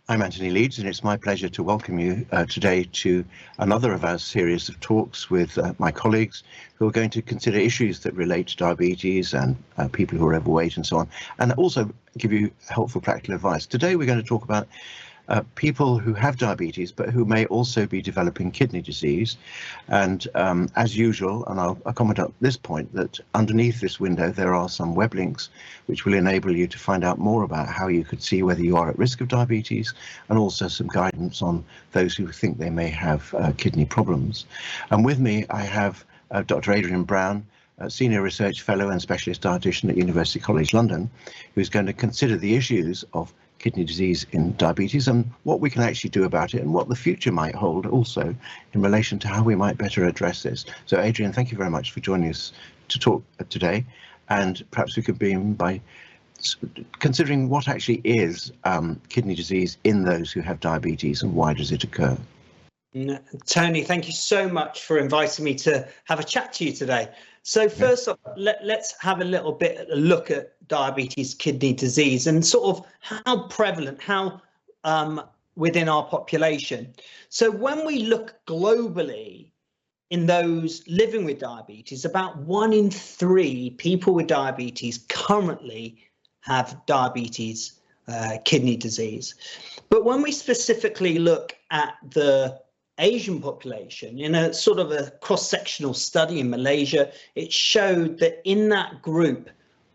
I'm Anthony Leeds, and it's my pleasure to welcome you today to another of our series of talks with my colleagues who are going to consider issues that relate to diabetes and people who are overweight and so on, and also give you helpful practical advice. Today we're going to talk about people who have diabetes but who may also be developing kidney disease. And as usual, and I'll comment at this point that underneath this window there are some web links which will enable you to find out more about how you could see whether you are at risk of diabetes, and also some guidance on those who think they may have kidney problems. And with me I have Dr Adrian Brown, Senior Research Fellow and Specialist Dietitian at University College London, who's going to consider the issues of kidney disease in diabetes and what we can actually do about it, and what the future might hold also in relation to how we might better address this. So Adrian, thank you very much for joining us to talk today, and perhaps we could begin by considering what actually is kidney disease in those who have diabetes and why does it occur? Tony, thank you so much for inviting me to have a chat to you today. So first off, let's have a little bit of a look at diabetes kidney disease and sort of how prevalent, how within our population. So when we look globally in those living with diabetes, about 1 in 3 people with diabetes currently have diabetes kidney disease. But when we specifically look at the Asian population, in a sort of a cross-sectional study in Malaysia, it showed that in that group,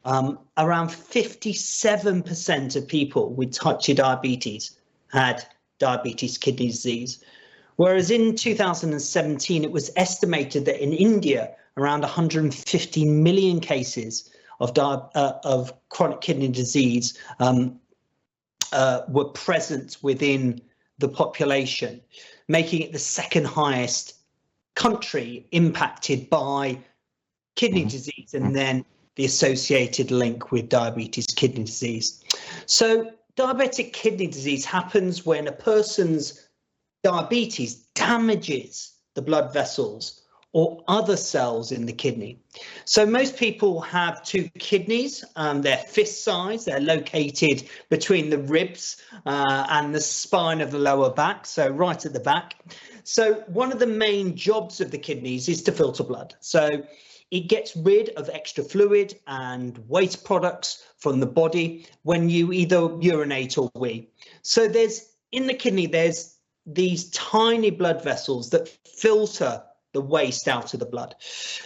around 57% of people with type 2 diabetes had diabetes kidney disease. Whereas in 2017, it was estimated that in India, around 150 million cases of chronic kidney disease were present within the population, making it the second highest country impacted by kidney disease, and then the associated link with diabetes kidney disease. So diabetic kidney disease happens when a person's diabetes damages the blood vessels or other cells in the kidney. So most people have 2 kidneys, they're fist size, they're located between the ribs and the spine of the lower back, so right at the back. So one of the main jobs of the kidneys is to filter blood. So it gets rid of extra fluid and waste products from the body when you either urinate or wee. So in the kidney, there's these tiny blood vessels that filter the waste out of the blood,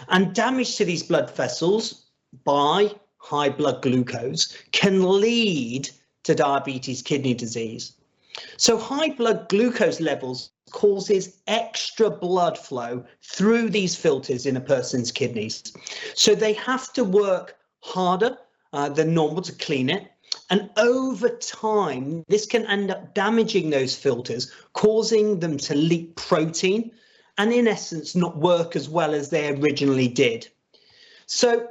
and damage to these blood vessels by high blood glucose can lead to diabetes kidney disease. So high blood glucose levels causes extra blood flow through these filters in a person's kidneys. So they have to work harder than normal to clean it. And over time, this can end up damaging those filters, causing them to leak protein, and in essence not work as well as they originally did. So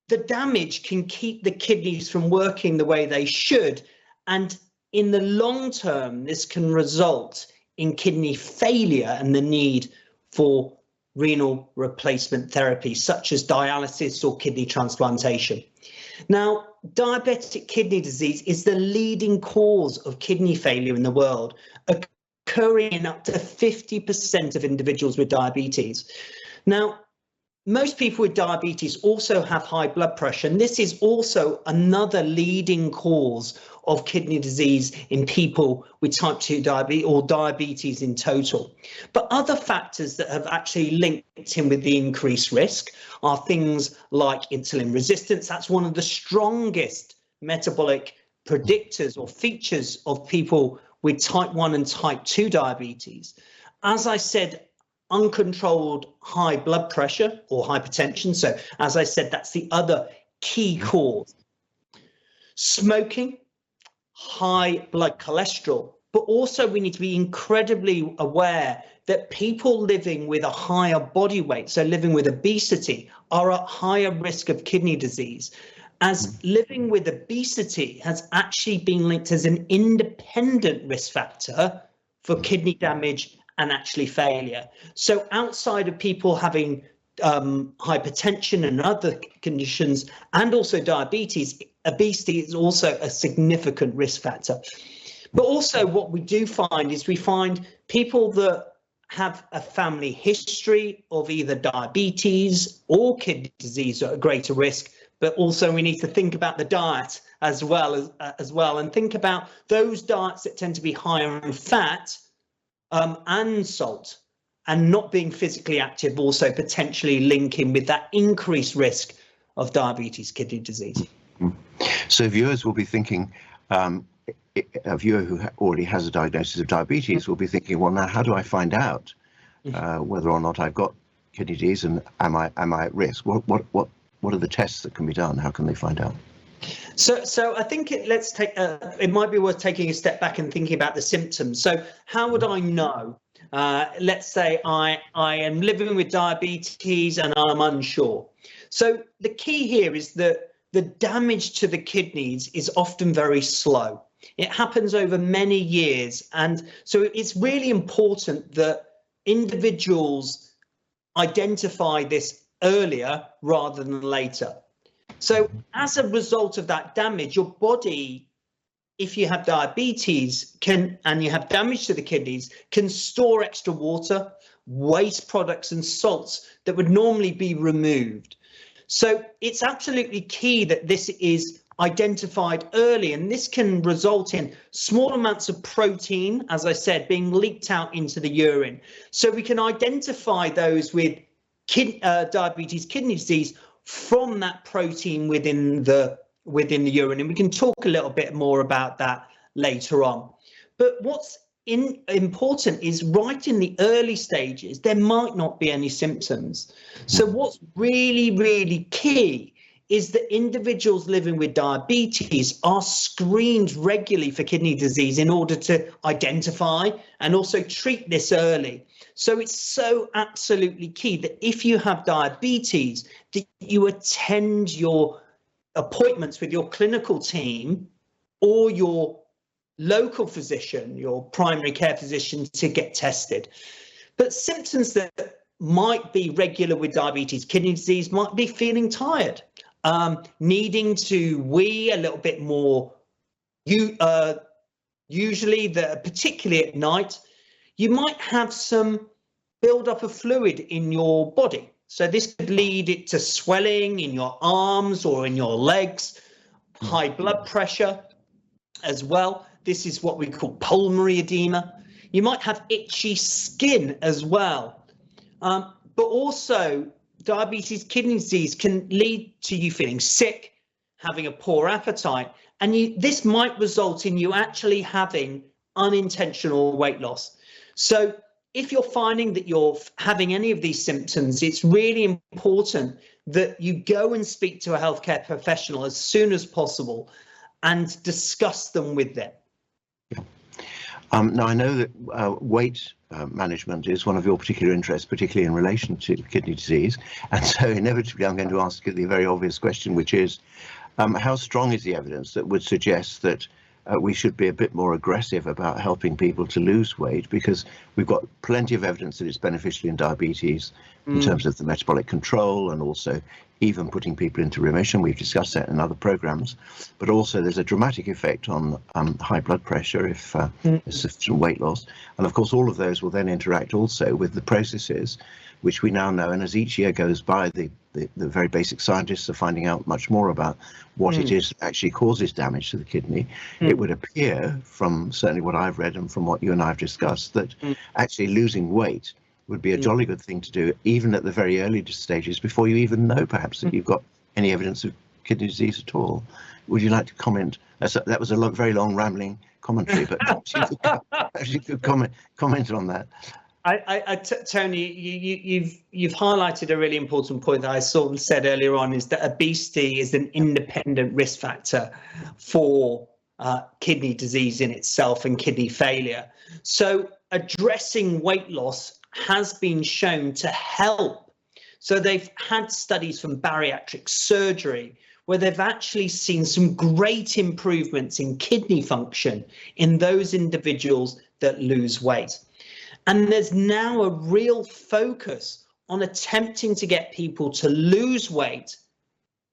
the damage can keep the kidneys from working the way they should, and in the long term this can result in kidney failure and the need for renal replacement therapy such as dialysis or kidney transplantation. Now, diabetic kidney disease is the leading cause of kidney failure in the world, occurring in up to 50% of individuals with diabetes. Now, most people with diabetes also have high blood pressure, and this is also another leading cause of kidney disease in people with type 2 diabetes or diabetes in total. But other factors that have actually linked him with the increased risk are things like insulin resistance. That's one of the strongest metabolic predictors or features of people with type 1 and type 2 diabetes. As I said, uncontrolled high blood pressure or hypertension. So as I said, that's the other key cause. Smoking, high blood cholesterol, but also we need to be incredibly aware that people living with a higher body weight, so living with obesity, are at higher risk of kidney disease, as living with obesity has actually been linked as an independent risk factor for kidney damage and actually failure. So outside of people having hypertension and other conditions, and also diabetes, obesity is also a significant risk factor. But also what we do find is we find people that have a family history of either diabetes or kidney disease are at a greater risk. But also we need to think about the diet as well, and think about those diets that tend to be higher in fat and salt, and not being physically active, also potentially linking with that increased risk of diabetes, kidney disease. So viewers will be thinking, a viewer who already has a diagnosis of diabetes will be thinking, well, now how do I find out whether or not I've got kidney disease, and am I at risk? What are the tests that can be done? How can they find out? So I think it might be worth taking a step back and thinking about the symptoms. So how would I know? Let's say I am living with diabetes and I'm unsure. So the key here is that the damage to the kidneys is often very slow. It happens over many years. And so it's really important that individuals identify this earlier rather than later. So as a result of that damage, your body, if you have diabetes and you have damage to the kidneys, can store extra water, waste products and salts that would normally be removed. So it's absolutely key that this is identified early, and this can result in small amounts of protein, as I said, being leaked out into the urine. So we can identify those with diabetes, kidney disease from that protein within the urine, and we can talk a little bit more about that later on. But what's important is right in the early stages, there might not be any symptoms. So what's really, really key is that individuals living with diabetes are screened regularly for kidney disease in order to identify and also treat this early. So it's so absolutely key that if you have diabetes, that you attend your appointments with your clinical team or your local physician, your primary care physician, to get tested. But symptoms that might be regular with diabetes, kidney disease, might be feeling tired, needing to wee a little bit more, usually particularly at night. You might have some buildup of fluid in your body. So this could lead it to swelling in your arms or in your legs, high blood pressure as well. This is what we call pulmonary edema. You might have itchy skin as well. But also diabetes, kidney disease can lead to you feeling sick, having a poor appetite, and this might result in you actually having unintentional weight loss. So if you're finding that you're having any of these symptoms, it's really important that you go and speak to a healthcare professional as soon as possible and discuss them with them. Now, I know that weight management is one of your particular interests, particularly in relation to kidney disease. And so inevitably, I'm going to ask you the very obvious question, which is, how strong is the evidence that would suggest that we should be a bit more aggressive about helping people to lose weight? Because we've got plenty of evidence that it's beneficial in diabetes in terms of the metabolic control, and also even putting people into remission. We've discussed that in other programs, but also there's a dramatic effect on high blood pressure if there's sufficient weight loss. And of course, all of those will then interact also with the processes which we now know. And as each year goes by, the very basic scientists are finding out much more about what it is that actually causes damage to the kidney. It would appear, from certainly what I've read and from what you and I have discussed, that actually losing weight would be a jolly good thing to do, even at the very early stages, before you even know perhaps that you've got any evidence of kidney disease at all. Would you like to comment? That was a very long rambling commentary, but perhaps you could comment on that. Tony, you've highlighted a really important point that I sort of said earlier on, is that obesity is an independent risk factor for kidney disease in itself and kidney failure. So addressing weight loss has been shown to help. So they've had studies from bariatric surgery where they've actually seen some great improvements in kidney function in those individuals that lose weight. And there's now a real focus on attempting to get people to lose weight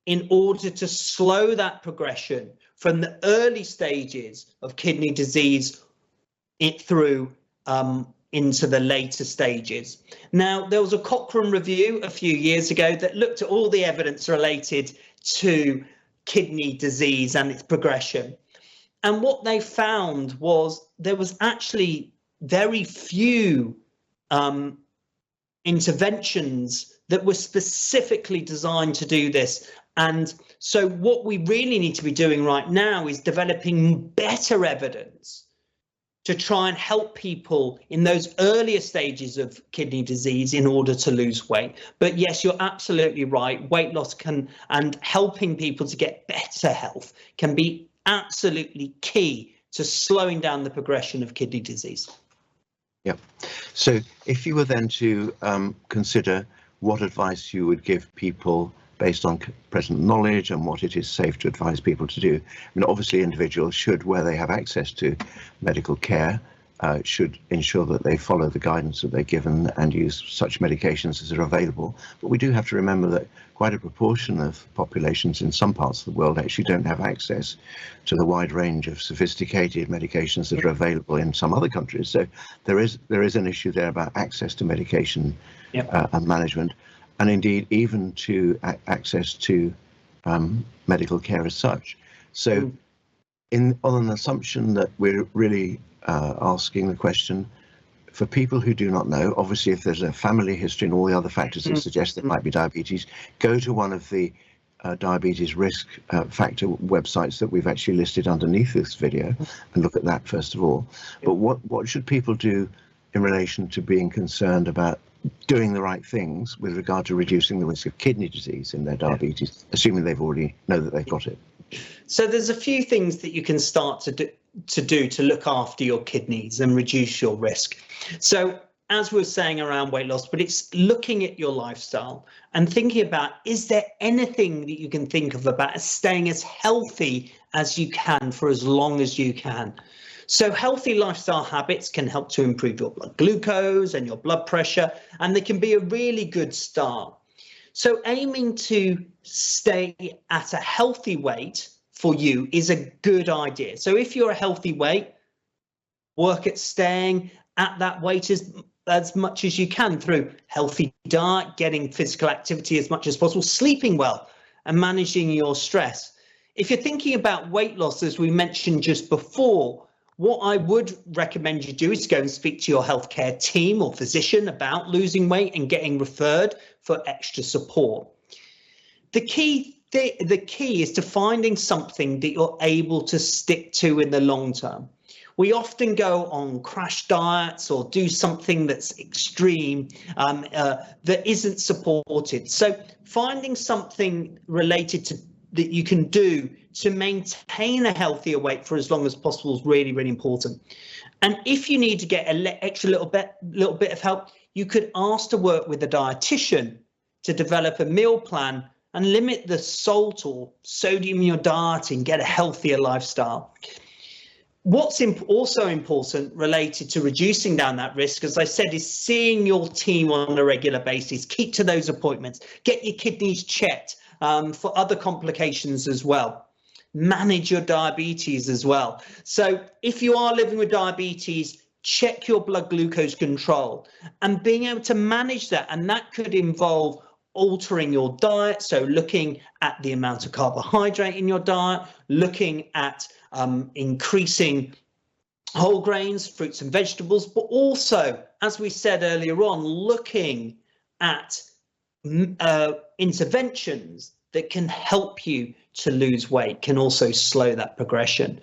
in order to slow that progression from the early stages of kidney disease through into the later stages. Now, there was a Cochrane review a few years ago that looked at all the evidence related to kidney disease and its progression. And what they found was there was actually very few interventions that were specifically designed to do this. And so what we really need to be doing right now is developing better evidence to try and help people in those earlier stages of kidney disease in order to lose weight. But yes, you're absolutely right. Weight loss and helping people to get better health can be absolutely key to slowing down the progression of kidney disease. Yeah. So if you were then to consider what advice you would give people based on present knowledge and what it is safe to advise people to do. I mean, obviously individuals should, where they have access to medical care, should ensure that they follow the guidance that they're given and use such medications as are available. But we do have to remember that quite a proportion of populations in some parts of the world actually don't have access to the wide range of sophisticated medications that are available in some other countries. So there is an issue there about access to medication and management, and indeed even to access to medical care as such. So on an assumption that we're really asking the question, for people who do not know, obviously if there's a family history and all the other factors that suggest there might be diabetes, go to one of the diabetes risk factor websites that we've actually listed underneath this video and look at that first of all. But what should people do in relation to being concerned about doing the right things with regard to reducing the risk of kidney disease in their diabetes, assuming they've already know that they've got it? So there's a few things that you can start to do to look after your kidneys and reduce your risk. So as we were saying around weight loss, but it's looking at your lifestyle and thinking about, is there anything that you can think of about staying as healthy as you can for as long as you can? So healthy lifestyle habits can help to improve your blood glucose and your blood pressure, and they can be a really good start. So aiming to stay at a healthy weight for you is a good idea. So if you're a healthy weight, work at staying at that weight as much as you can through healthy diet, getting physical activity as much as possible, sleeping well, and managing your stress. If you're thinking about weight loss, as we mentioned just before, what I would recommend you do is go and speak to your healthcare team or physician about losing weight and getting referred for extra support. The key is to finding something that you're able to stick to in the long term. We often go on crash diets or do something that's extreme that isn't supported. So finding something related to that you can do to maintain a healthier weight for as long as possible is really, really important. And if you need to get an extra little bit of help, you could ask to work with a dietitian to develop a meal plan and limit the salt or sodium in your diet and get a healthier lifestyle. What's also important related to reducing down that risk, as I said, is seeing your team on a regular basis. Keep to those appointments. Get your kidneys checked for other complications as well. Manage your diabetes as well. So if you are living with diabetes, check your blood glucose control and being able to manage that. And that could involve altering your diet. So looking at the amount of carbohydrate in your diet, looking at increasing whole grains, fruits and vegetables, but also, as we said earlier on, looking at interventions that can help you to lose weight, can also slow that progression.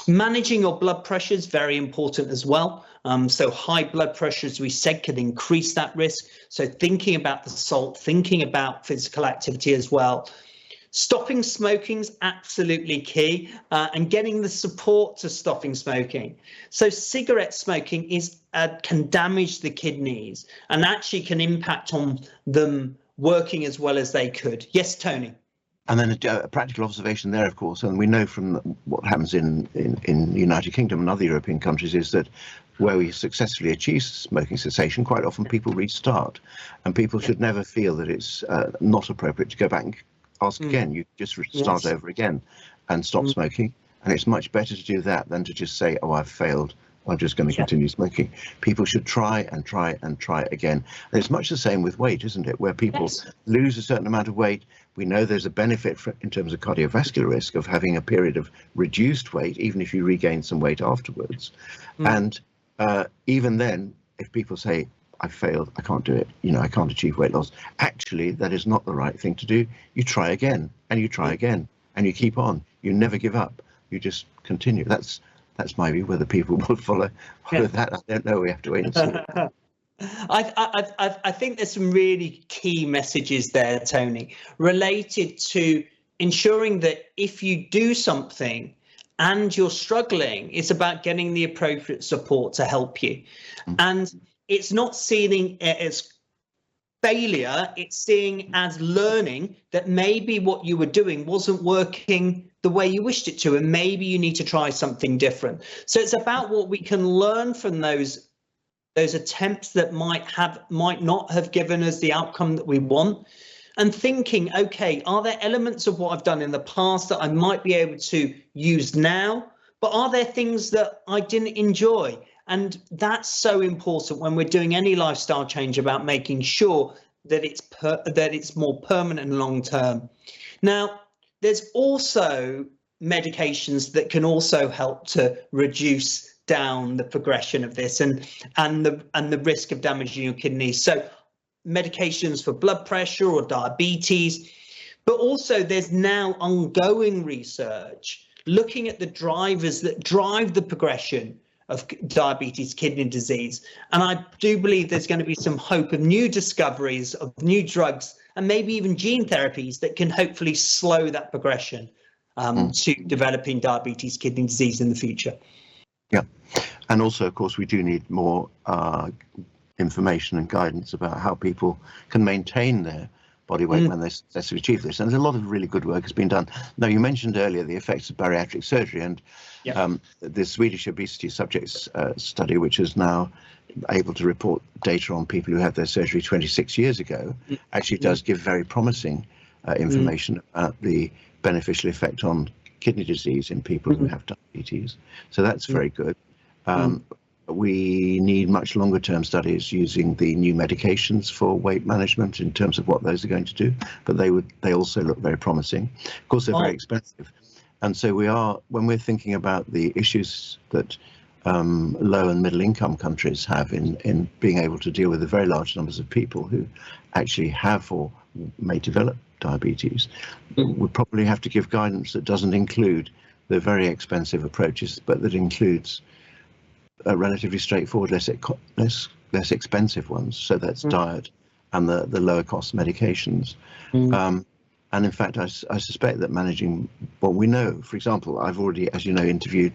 Managing your blood pressure is very important as well. So high blood pressure, as we said, can increase that risk. So thinking about the salt, thinking about physical activity as well. Stopping smoking is absolutely key, and getting the support to stopping smoking. So cigarette smoking can damage the kidneys and actually can impact on them working as well as they could. Yes, Tony. And then a practical observation there, of course, and we know from what happens in the United Kingdom and other European countries, is that where we successfully achieve smoking cessation, quite often people restart, and people should never feel that it's not appropriate to go back ask again. You just start Yes. over again and stop smoking. And it's much better to do that than to just say, oh, I've failed, I'm just going to continue smoking. People should try and try and try again. And it's much the same with weight, isn't it? Where people lose a certain amount of weight, we know there's a benefit in terms of cardiovascular risk of having a period of reduced weight, even if you regain some weight afterwards. And even then, if people say, I failed, I can't do it, I can't achieve weight loss, actually, that is not the right thing to do. You try again, and you try again, and you keep on. You never give up. You just continue. That's my view. Whether people will follow that, I don't know. We have to wait and see. I think there's some really key messages there, Tony, related to ensuring that if you do something and you're struggling, it's about getting the appropriate support to help you. And it's not seeing it as failure, it's seeing as learning that maybe what you were doing wasn't working the way you wished it to, and maybe you need to try something different. So it's about what we can learn from those attempts that might not have given us the outcome that we want, and thinking, okay, are there elements of what I've done in the past that I might be able to use now, but are there things that I didn't enjoy? And that's so important when we're doing any lifestyle change, about making sure that it's more permanent and long term. Now, there's also medications that can also help to reduce down the progression of this and the risk of damaging your kidneys. So medications for blood pressure or diabetes, but also there's now ongoing research looking at the drivers that drive the progression of diabetes, kidney disease. And I do believe there's going to be some hope of new discoveries of new drugs and maybe even gene therapies that can hopefully slow that progression to developing diabetes, kidney disease in the future. Yeah. And also, of course, we do need more information and guidance about how people can maintain their body weight when they successfully achieve this. And there's a lot of really good work has been done. Now, you mentioned earlier the effects of bariatric surgery, and the Swedish obesity subjects study, which is now able to report data on people who had their surgery 26 years ago, actually does give very promising information about the beneficial effect on kidney disease in people who have diabetes. So that's very good. We need much longer term studies using the new medications for weight management in terms of what those are going to do, but they also look very promising. Of course, they're very expensive. And so when we're thinking about the issues that low and middle income countries have in being able to deal with the very large numbers of people who actually have or may develop diabetes, we probably have to give guidance that doesn't include the very expensive approaches, but that includes relatively straightforward, less expensive ones. So that's diet and the lower cost medications. And in fact, I suspect that managing what we know, for example, I've already, as you know, interviewed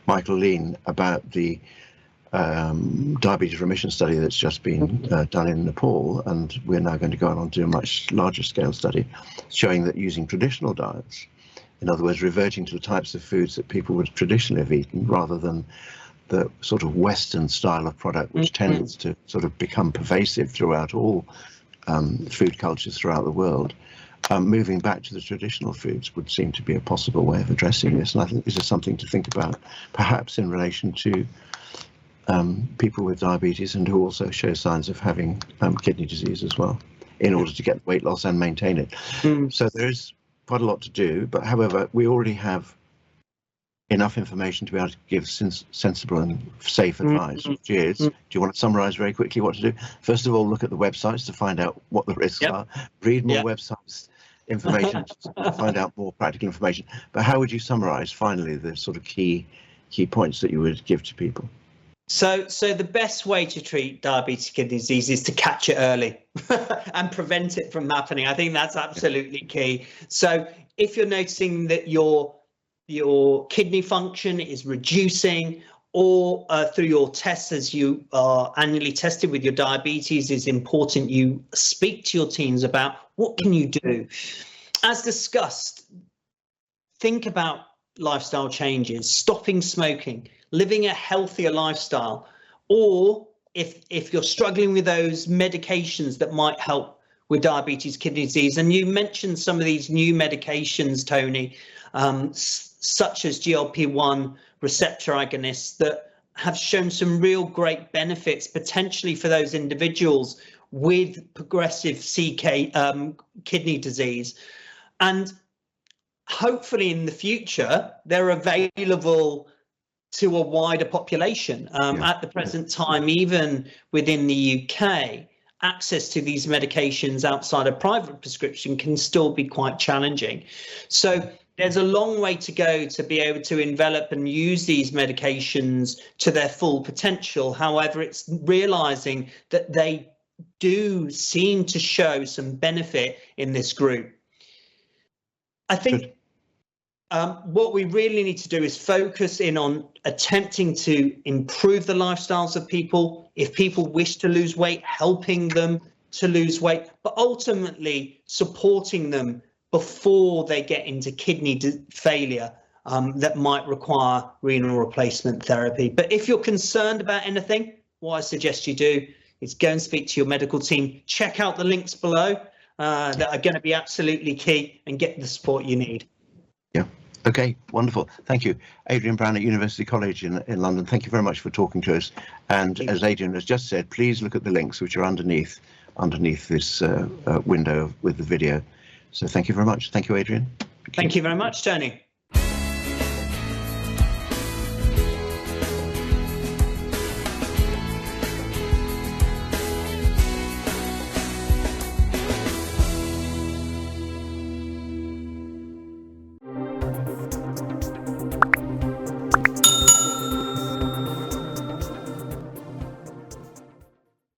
Michael Lean about the diabetes remission study that's just been done in Nepal, and we're now going to go on to do a much larger scale study showing that using traditional diets, in other words, reverting to the types of foods that people would traditionally have eaten rather than the sort of Western style of product which tends to sort of become pervasive throughout all food cultures throughout the world, moving back to the traditional foods would seem to be a possible way of addressing this. And I think this is something to think about, perhaps in relation to people with diabetes and who also show signs of having kidney disease as well, in order to get weight loss and maintain it. So there is quite a lot to do, but however, we already have enough information to be able to give sensible and safe advice, which is, do you want to summarize very quickly what to do? First of all, look at the websites to find out what the risks are, read more websites, information to find out more practical information. But how would you summarize finally the sort of key points that you would give to people? So the best way to treat diabetes kidney disease is to catch it early and prevent it from happening. I think that's absolutely key. So if you're noticing that your kidney function is reducing, or through your tests as you are annually tested with your diabetes, is important you speak to your teams about what can you do. As discussed, think about lifestyle changes, stopping smoking, living a healthier lifestyle, or if you're struggling with those medications that might help with diabetes, kidney disease. And you mentioned some of these new medications, Tony, such as GLP-1 receptor agonists that have shown some real great benefits potentially for those individuals with progressive kidney disease. And hopefully in the future, they're available to a wider population. At the present time, even within the UK, access to these medications outside of private prescription can still be quite challenging. So there's a long way to go to be able to envelop and use these medications to their full potential. However, it's realizing that they do seem to show some benefit in this group. I think what we really need to do is focus in on attempting to improve the lifestyles of people. If people wish to lose weight, helping them to lose weight, but ultimately supporting them before they get into kidney failure that might require renal replacement therapy. But if you're concerned about anything, what I suggest you do is go and speak to your medical team, check out the links below that are going to be absolutely key, and get the support you need. Yeah. Okay, wonderful. Thank you. Adrian Brown at University College in London. Thank you very much for talking to us. And as Adrian has just said, please look at the links which are underneath this window with the video. So thank you very much. Thank you, Adrian. Thank you very much, Tony.